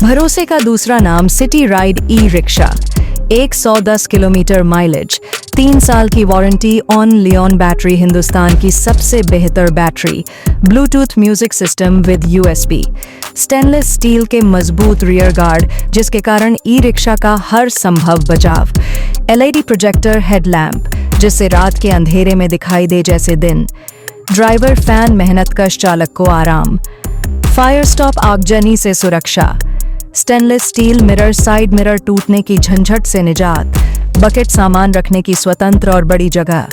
भरोसे का दूसरा नाम city ride e rickshaw. 110 kilometre mileage, 3 साल की वारंटी, ऑन लियोन बैटरी, हिंदुस्तान की सबसे बेहतर battery, Bluetooth music system with USB, stainless steel के मजबूत रियर गार्ड जिसके कारण ई रिक्शा का हर संभव बचाव, एलईडी प्रोजेक्टर हेडलैम्प जिससे रात के अंधेरे में दिखाई दे जैसे दिन, ड्राइवर फैन मेहनतकश चालक को आराम, फायर स्टॉप आगजनी से सुरक्षा, stainless steel mirror, side mirror टूटने की झंझट से निजात, बकेट सामान रखने की स्वतंत्र और बड़ी जगह,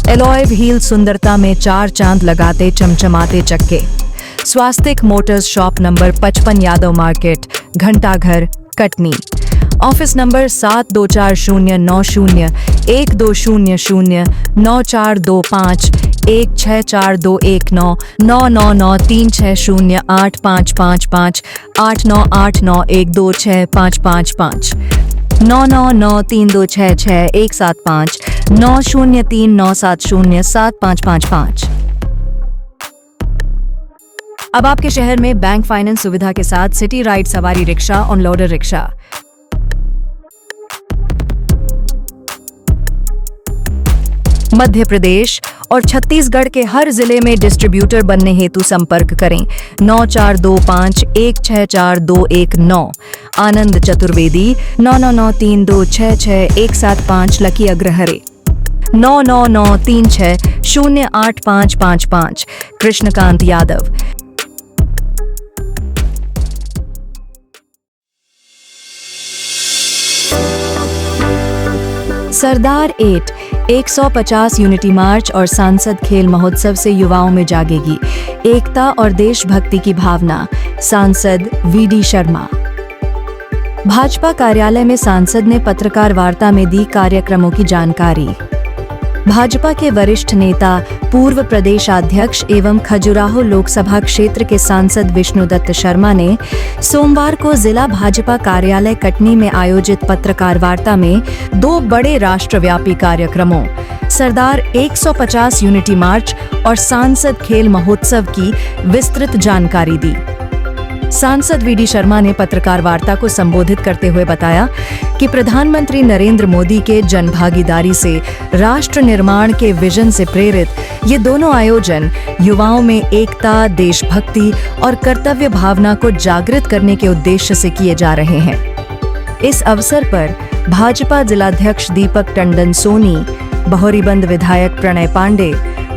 एलॉय व्हील सुंदरता में 4 चांद लगाते चमचमाते चक्के। Swastik motors shop number 55 Yadav market, घंटाघर, कटनी। Office number 72409012009425 1642199 99936085558 8989126555 99932666175 9039707555। अब आपके शहर में बैंक फाइनेंस सुविधा के साथ सिटी राइड सवारी रिक्शा, ऑनलोडर रिक्शा। मध्य प्रदेश और छत्तीसगढ़ के हर जिले में डिस्ट्रीब्यूटर बनने हेतु संपर्क करें 9425164219। आनंद चतुर्वेदी 9993266175 लकी अग्रहरे 9993608555 कृष्णकांत यादव। सरदार 8 150 यूनिटी मार्च और सांसद खेल महोत्सव से युवाओं में जागेगी एकता और देशभक्ति की भावना, सांसद वीडी शर्मा। भाजपा कार्यालय में सांसद ने पत्रकार वार्ता में दी कार्यक्रमों की जानकारी। भाजपा के वरिष्ठ नेता, पूर्व प्रदेशाध्यक्ष एवं खजुराहो लोकसभा क्षेत्र के सांसद विष्णुदत्त शर्मा ने सोमवार को जिला भाजपा कार्यालय कटनी में आयोजित पत्रकार वार्ता में 2 बड़े राष्ट्रव्यापी कार्यक्रमों सरदार 150 यूनिटी मार्च और सांसद खेल महोत्सव की विस्तृत जानकारी दी। सांसद वीडी शर्मा ने पत्रकार वार्ता को संबोधित करते हुए बताया कि प्रधानमंत्री नरेंद्र मोदी के जनभागीदारी से राष्ट्र निर्माण के विजन से प्रेरित ये दोनों आयोजन युवाओं में एकता, देशभक्ति और कर्तव्य भावना को जागृत करने के उद्देश्य से किए जा रहे हैं। इस अवसर पर भाजपा जिलाध्यक्ष दीपक टंडन सोनी, बहोरीबंद विधायक प्रणय पांडे,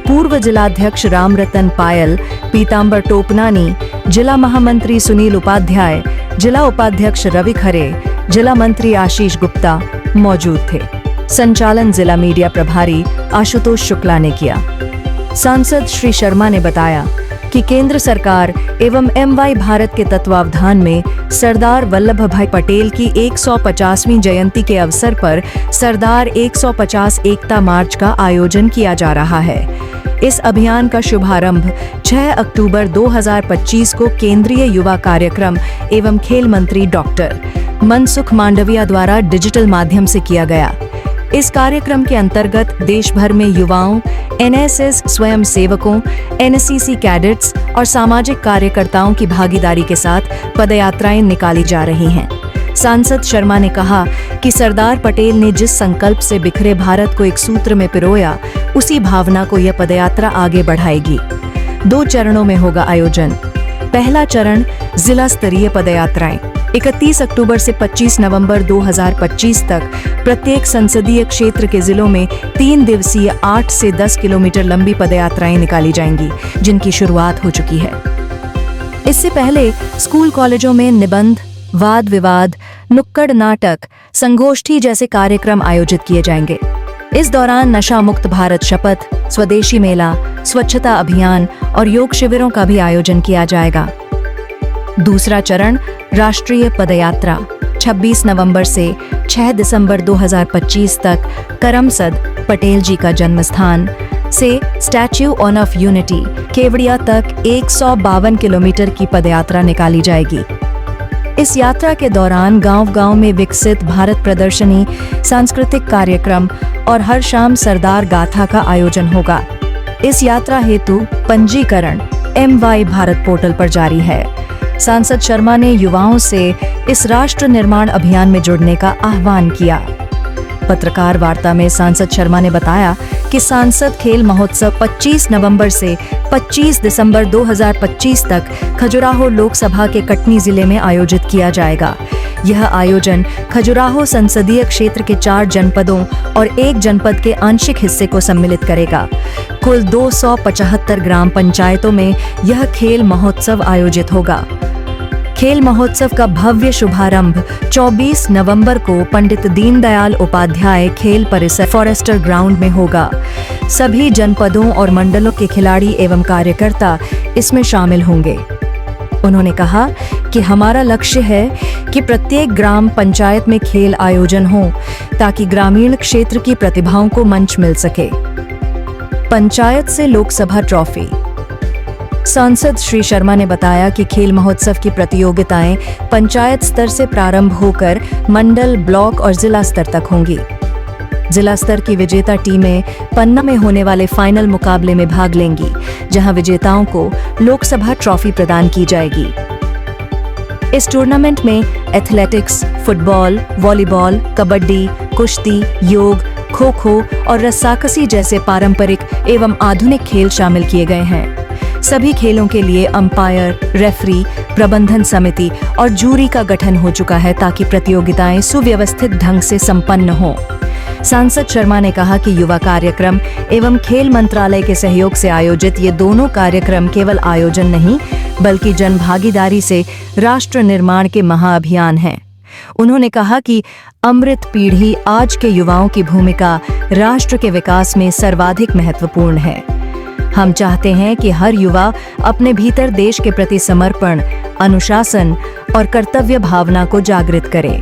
पूर्व जिलाध्यक्ष रामरतन पायल, पीतांबर टोपनानी, जिला महामंत्री सुनील उपाध्याय, जिला उपाध्यक्ष रवि खरे, जिला मंत्री आशीष गुप्ता मौजूद थे। संचालन जिला मीडिया प्रभारी आशुतोष शुक्ला ने किया। सांसद श्री शर्मा ने बताया कि केंद्र सरकार एवं MY भारत के तत्वावधान में सरदार वल्लभ भाई पटेल की 150वीं जयंती के अवसर पर सरदार 150 एकता मार्च का आयोजन किया जा रहा है। इस अभियान का शुभारंभ 6 अक्टूबर 2025 को केंद्रीय युवा कार्यक्रम एवं खेल मंत्री डॉक्टर मनसुख मांडविया द्वारा डिजिटल माध्यम से किया गया। इस कार्यक्रम के अंतर्गत देश भर में युवाओं, NSS स्वयं सेवकों, NCC कैडेट्स और सामाजिक कार्यकर्ताओं की भागीदारी के साथ पदयात्राएं निकाली जा रही हैं। सांसद शर्मा ने कहा कि सरदार पटेल ने जिस संकल्प से बिखरे भारत को एक सूत्र में पिरोया, उसी भावना को यह पदयात्रा आगे बढ़ाएगी। 2 चरणों में होगा आयोजन। पहला चरण जिला स्तरीय पदयात्राएं 31 अक्टूबर से 25 नवंबर 2025 तक प्रत्येक संसदीय क्षेत्र के जिलों में 3 दिवसीय 8 से 10 किलोमीटर लंबी पदयात्राएं निकाली जाएंगी, जिनकी शुरुआत हो चुकी है। इससे पहले स्कूल कॉलेजों में निबंध, वाद विवाद, नुक्कड़ नाटक, संगोष्ठी जैसे कार्यक्रम आयोजित किए जाएंगे। इस दौरान नशा मुक्त भारत शपथ, स्वदेशी मेला, स्वच्छता अभियान और योग शिविरों का भी आयोजन किया जाएगा। दूसरा चरण राष्ट्रीय पदयात्रा 26 नवंबर से 6 दिसंबर 2025 तक करमसद पटेल जी का जन्म स्थान से स्टैच्यू ऑफ यूनिटी केवड़िया तक 152 किलोमीटर की पदयात्रा निकाली जाएगी। इस यात्रा के दौरान गांव-गांव में विकसित भारत प्रदर्शनी, सांस्कृतिक कार्यक्रम और हर शाम सरदार गाथा का आयोजन होगा। इस यात्रा हेतु पंजीकरण MY भारत पोर्टल पर जारी है। सांसद शर्मा ने युवाओं से इस राष्ट्र निर्माण अभियान में जुड़ने का आह्वान किया। पत्रकार वार्ता में सांसद शर्मा ने बताया कि सांसद खेल महोत्सव 25 नवंबर से 25 दिसंबर 2025 तक खजुराहो लोकसभा के कटनी जिले में आयोजित किया जाएगा। यह आयोजन खजुराहो संसदीय क्षेत्र के 4 जनपदों और 1 जनपद के आंशिक हिस्से को सम्मिलित करेगा। कुल 275 ग्राम पंचायतों में यह खेल महोत्सव आयोजित होगा। खेल महोत्सव का भव्य शुभारंभ 24 नवंबर को पंडित दीनदयाल उपाध्याय खेल परिसर फॉरेस्टर ग्राउंड में होगा। सभी जनपदों और मंडलों के खिलाड़ी एवं कार्यकर्ता इसमें शामिल होंगे। उन्होंने कहा कि हमारा लक्ष्य है कि प्रत्येक ग्राम पंचायत में खेल आयोजन हो ताकि ग्रामीण क्षेत्र की प्रतिभाओं को मंच मिल सके। पंचायत से लोकसभा ट्रॉफी। सांसद श्री शर्मा ने बताया कि खेल महोत्सव की प्रतियोगिताएं पंचायत स्तर से प्रारंभ होकर मंडल, ब्लॉक और जिला स्तर तक होंगी। जिला स्तर की विजेता टीमें पन्ना में होने वाले फाइनल मुकाबले में भाग लेंगी, जहां विजेताओं को लोकसभा ट्रॉफी प्रदान की जाएगी। इस टूर्नामेंट में एथलेटिक्स, फुटबॉल, वॉलीबॉल, कबड्डी, कुश्ती, योग, खो खो और रस्साकसी जैसे पारंपरिक एवं आधुनिक खेल शामिल किए गए हैं। सभी खेलों के लिए अंपायर, रेफरी, प्रबंधन समिति और जूरी का गठन हो चुका है ताकि प्रतियोगिताएं सुव्यवस्थित ढंग से संपन्न हों। सांसद शर्मा ने कहा कि युवा कार्यक्रम एवं खेल मंत्रालय के सहयोग से आयोजित ये दोनों कार्यक्रम केवल आयोजन नहीं बल्कि जनभागीदारी से राष्ट्र निर्माण के महाअभियान हैं। उन्होंने कहा कि अमृत पीढ़ी आज के युवाओं की भूमिका राष्ट्र के विकास में सर्वाधिक महत्वपूर्ण है। हम चाहते हैं कि हर युवा अपने भीतर देश के प्रति समर्पण, अनुशासन और कर्तव्य भावना को जागृत करे।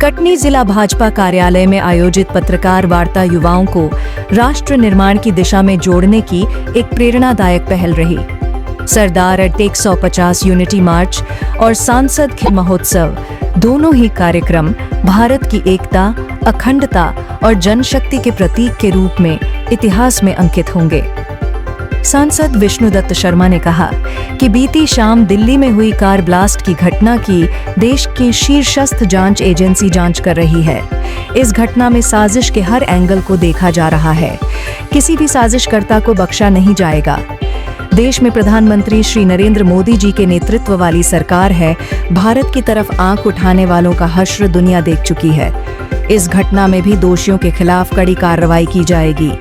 कटनी जिला भाजपा कार्यालय में आयोजित पत्रकार वार्ता युवाओं को राष्ट्र निर्माण की दिशा में जोड़ने की एक प्रेरणादायक पहल रही। सरदार एट 150 यूनिटी मार्च और सांसद खेल महोत्सव दोनों ही कार्यक्रम भारत की एकता, अखंडता और जनशक्ति के प्रतीक के रूप में इतिहास में अंकित होंगे। सांसद विष्णुदत्त शर्मा ने कहा कि बीती शाम दिल्ली में हुई कार ब्लास्ट की घटना की देश की शीर्षस्थ जांच एजेंसी जांच कर रही है। इस घटना में साजिश के हर एंगल को देखा जा रहा है। किसी भी साजिशकर्ता को बख्शा नहीं जाएगा। देश में प्रधानमंत्री श्री नरेंद्र मोदी जी के नेतृत्व वाली सरकार है। भारत की तरफ आंख उठाने वालों का हश्र दुनिया देख चुकी है। इस घटना में भी दोषियों के खिलाफ कड़ी कार्रवाई की जाएगी।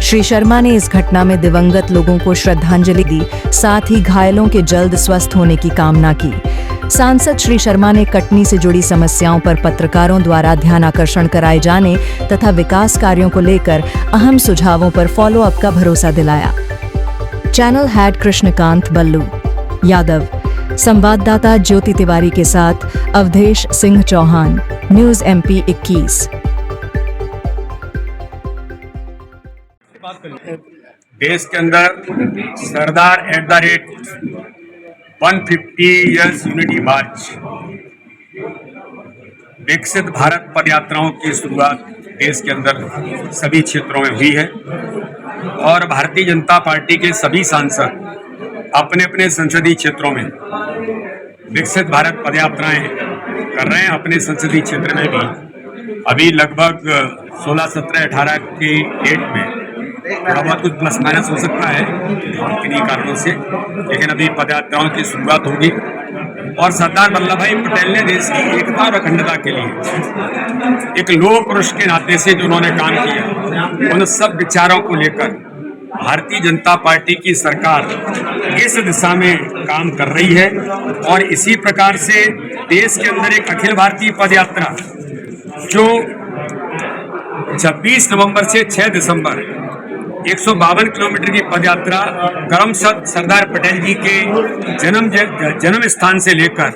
श्री शर्मा ने इस घटना में दिवंगत लोगों को श्रद्धांजलि दी, साथ ही घायलों के जल्द स्वस्थ होने की कामना की। सांसद श्री शर्मा ने कटनी से जुड़ी समस्याओं पर पत्रकारों द्वारा ध्यानाकर्षण कराए जाने तथा विकास कार्यों को लेकर अहम सुझावों पर फॉलोअप का भरोसा दिलाया। चैनल हेड कृष्णकांत बल्लू यादव, संवाददाता ज्योति तिवारी के साथ अवधेश सिंह चौहान, न्यूज MP 21। देश के अंदर Sardar at the rate 150 years unity march, विकसित भारत पदयात्राओं की शुरुआत देश के अंदर सभी क्षेत्रों में हुई है और भारतीय जनता पार्टी के सभी सांसद अपने अपने संसदीय क्षेत्रों में विकसित भारत पदयात्राएं कर रहे हैं। अपने संसदीय क्षेत्र में भी अभी लगभग 16, 17, 18 के डेट में थोड़ा बहुत कुछ प्लस माइनस हो सकता है किन्हीं कारणों से, लेकिन अभी पदयात्राओं की शुरुआत होगी। और सरदार वल्लभ भाई पटेल ने देश की एकता और अखंडता के लिए एक लौह पुरुष के नाते से जो उन्होंने काम किया, उन सब विचारों को लेकर भारतीय जनता पार्टी की सरकार इस दिशा में काम कर रही है। और इसी प्रकार से देश के अंदर एक अखिल भारतीय पदयात्रा जो 26 नवंबर से 6 दिसंबर 152 किलोमीटर की पदयात्रा करमसद सरदार पटेल जी के जन्म स्थान से लेकर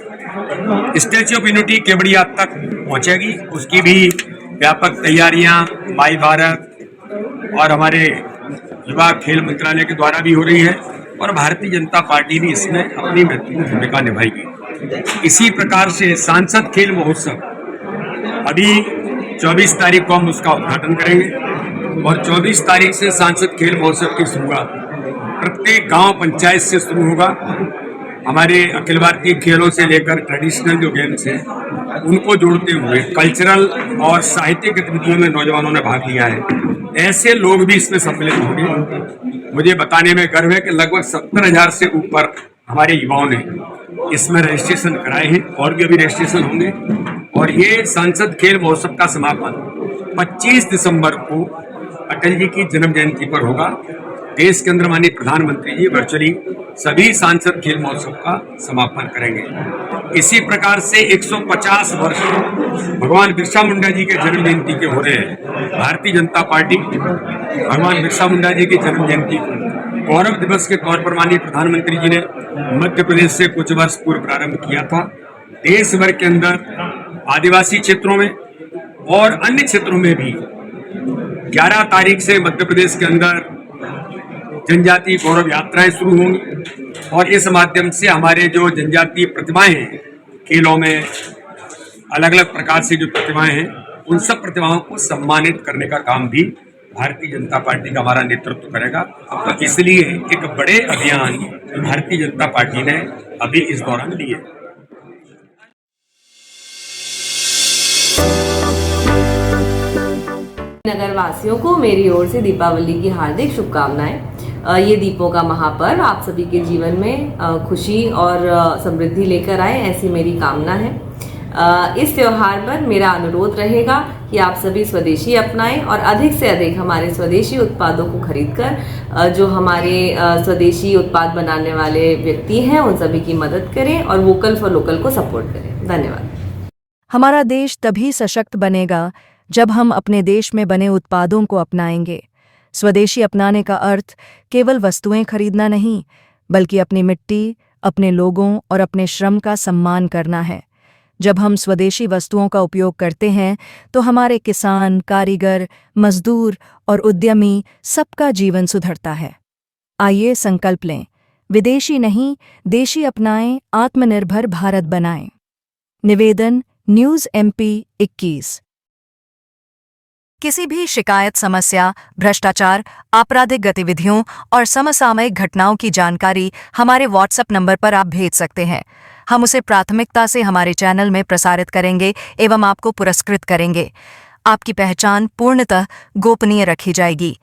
स्टैच्यू ऑफ यूनिटी केवड़िया तक पहुंचेगी। उसकी भी व्यापक तैयारियां माई भारत और हमारे युवा खेल मंत्रालय के द्वारा भी हो रही है और भारतीय जनता पार्टी भी इसमें अपनी महत्वपूर्ण भूमिका निभाएगी। इसी प्रकार से सांसद खेल महोत्सव अभी 24 तारीख को हम उसका उद्घाटन करेंगे और 24 तारीख से सांसद खेल महोत्सव की शुरुआत प्रत्येक गांव पंचायत से शुरू होगा हमारे अखिल भारतीय खेलों से लेकर ट्रेडिशनल जो गेम्स हैं उनको जोड़ते हुए कल्चरल और साहित्यिक गतिविधियों में नौजवानों ने भाग लिया है। ऐसे लोग भी इसमें सम्मिलित होंगे। मुझे बताने में गर्व है कि लगभग 70,000 से ऊपर हमारे युवाओं ने इसमें रजिस्ट्रेशन कराए हैं और भी अभी रजिस्ट्रेशन होंगे। और ये सांसद खेल महोत्सव का समापन 25 दिसंबर को अटल जी की जन्म जयंती पर होगा। देश के अंदर माननीय प्रधानमंत्री जी वर्चुअली सभी सांसद खेल महोत्सव का समापन करेंगे। इसी प्रकार से 150 वर्ष भगवान बिरसा मुंडा जी के जन्म जयंती के हो रहे हैं। भारतीय जनता पार्टी भगवान बिरसा मुंडा जी की जन्म जयंती को गौरव दिवस के तौर पर माननीय प्रधानमंत्री जी ने मध्य प्रदेश से कुछ वर्ष पूर्व प्रारंभ किया था। देश भर के अंदर आदिवासी क्षेत्रों में और अन्य क्षेत्रों में भी 11 तारीख से मध्य प्रदेश के अंदर जनजातीय गौरव यात्राएं शुरू होंगी और इस माध्यम से हमारे जो जनजातीय प्रतिभाएं हैं, खेलों में अलग अलग प्रकार से जो प्रतिभाएं हैं, उन सब प्रतिभाओं को सम्मानित करने का काम भी भारतीय जनता पार्टी का हमारा नेतृत्व करेगा। तो इसलिए एक बड़े अभियान भारतीय जनता पार्टी ने अभी इस दौरान लिए। नगर वासियों को मेरी ओर से दीपावली की हार्दिक शुभकामनाएं। ये दीपों का महापर्व आप सभी के जीवन में खुशी और समृद्धि लेकर आए, ऐसी मेरी कामना है। इस त्योहार पर मेरा अनुरोध रहेगा कि आप सभी स्वदेशी अपनाएं और अधिक से अधिक हमारे स्वदेशी उत्पादों को खरीदकर जो हमारे स्वदेशी उत्पाद बनाने वाले व्यक्ति हैं उन सभी की मदद करें और वोकल फॉर लोकल को सपोर्ट करें। धन्यवाद। हमारा देश तभी सशक्त बनेगा जब हम अपने देश में बने उत्पादों को अपनाएंगे। स्वदेशी अपनाने का अर्थ केवल वस्तुएं खरीदना नहीं, बल्कि अपनी मिट्टी, अपने लोगों और अपने श्रम का सम्मान करना है। जब हम स्वदेशी वस्तुओं का उपयोग करते हैं तो हमारे किसान, कारीगर, मजदूर और उद्यमी सबका जीवन सुधरता है। आइए संकल्प लें, विदेशी नहीं, देशी अपनाएं, आत्मनिर्भर भारत बनाएं। निवेदन न्यूज़ MP 21। किसी भी शिकायत, समस्या, भ्रष्टाचार, आपराधिक गतिविधियों और समसामयिक घटनाओं की जानकारी हमारे WhatsApp नंबर पर आप भेज सकते हैं। हम उसे प्राथमिकता से हमारे चैनल में प्रसारित करेंगे एवं आपको पुरस्कृत करेंगे। आपकी पहचान पूर्णतः गोपनीय रखी जाएगी।